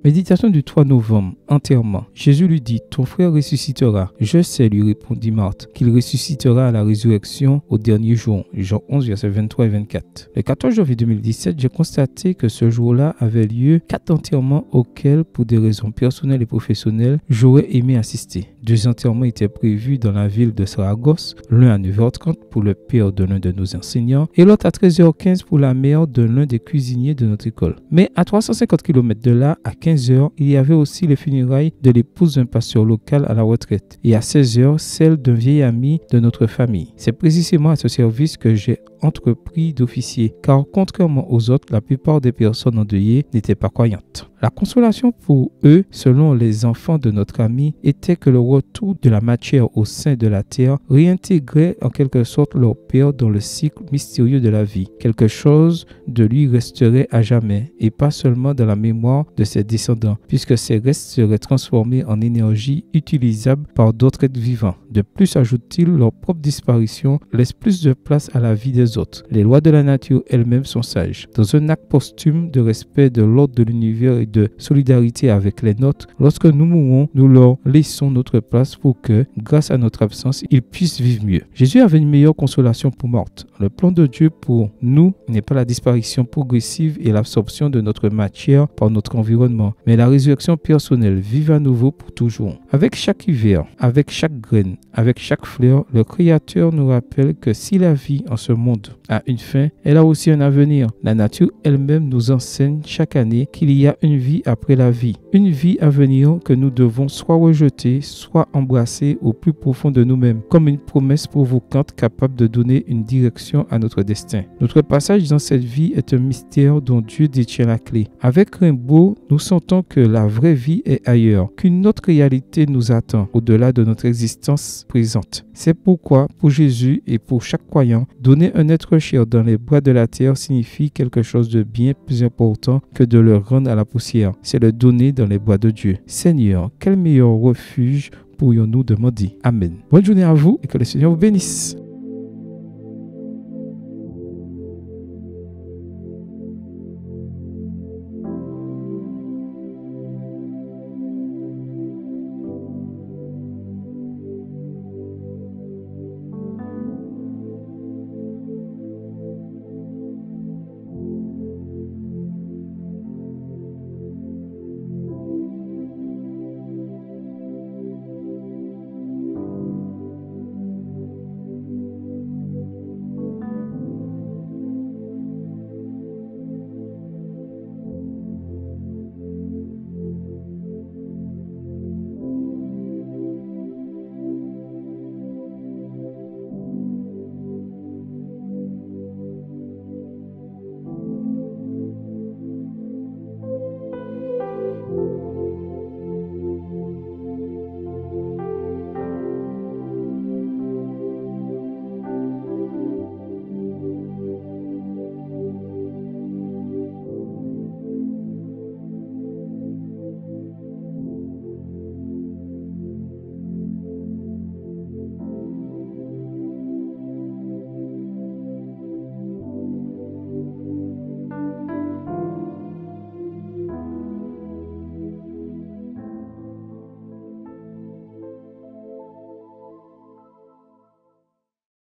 Méditation du 3 novembre. Enterrement. Jésus lui dit, ton frère ressuscitera. Je sais, lui répondit Marthe, qu'il ressuscitera à la résurrection au dernier jour. Jean 11, versets 23 et 24. Le 14 janvier 2017, j'ai constaté que ce jour-là avait lieu 4 enterrements auxquels, pour des raisons personnelles et professionnelles, j'aurais aimé assister. 2 enterrements étaient prévus dans la ville de Saragosse, l'un à 9h30 pour le père de l'un de nos enseignants et l'autre à 13h15 pour la mère de l'un des cuisiniers de notre école. Mais à 350 km de là, à 15h, il y avait aussi les funérailles de l'épouse d'un pasteur local à la retraite et à 16h, celle d'un vieil ami de notre famille. C'est précisément à ce service que j'ai entrepris d'officier, car contrairement aux autres, la plupart des personnes endeuillées n'étaient pas croyantes. La consolation pour eux, selon les enfants de notre ami, était que le retour de la matière au sein de la terre réintégrait en quelque sorte leur père dans le cycle mystérieux de la vie. Quelque chose de lui resterait à jamais, et pas seulement dans la mémoire de ses descendants, puisque ces restes seraient transformés en énergie utilisable par d'autres êtres vivants. De plus, ajoute-t-il, leur propre disparition laisse plus de place à la vie des autres. Les lois de la nature elles-mêmes sont sages. Dans un acte posthume de respect de l'ordre de l'univers et de solidarité avec les nôtres, lorsque nous mourons, nous leur laissons notre place pour que, grâce à notre absence, ils puissent vivre mieux. Jésus avait une meilleure consolation pour Marthe. Le plan de Dieu pour nous n'est pas la disparition progressive et l'absorption de notre matière par notre environnement, mais la résurrection personnelle, vive à nouveau pour toujours. Avec chaque hiver, avec chaque graine, avec chaque fleur, le Créateur nous rappelle que si la vie en ce monde a une fin, elle a aussi un avenir. La nature elle-même nous enseigne chaque année qu'il y a une vie après la vie. Une vie à venir que nous devons soit rejeter, soit embrasser au plus profond de nous-mêmes, comme une promesse provocante capable de donner une direction à notre destin. Notre passage dans cette vie est un mystère dont Dieu détient la clé. Avec Rimbaud, nous sentons que la vraie vie est ailleurs, qu'une autre réalité nous attend au-delà de notre existence présente. C'est pourquoi, pour Jésus et pour chaque croyant, donner un être cher dans les bras de la terre signifie quelque chose de bien plus important que de le rendre à la poussière. C'est le donner dans les bras de Dieu. Seigneur, quel meilleur refuge pourrions-nous demander? Amen. Bonne journée à vous et que le Seigneur vous bénisse.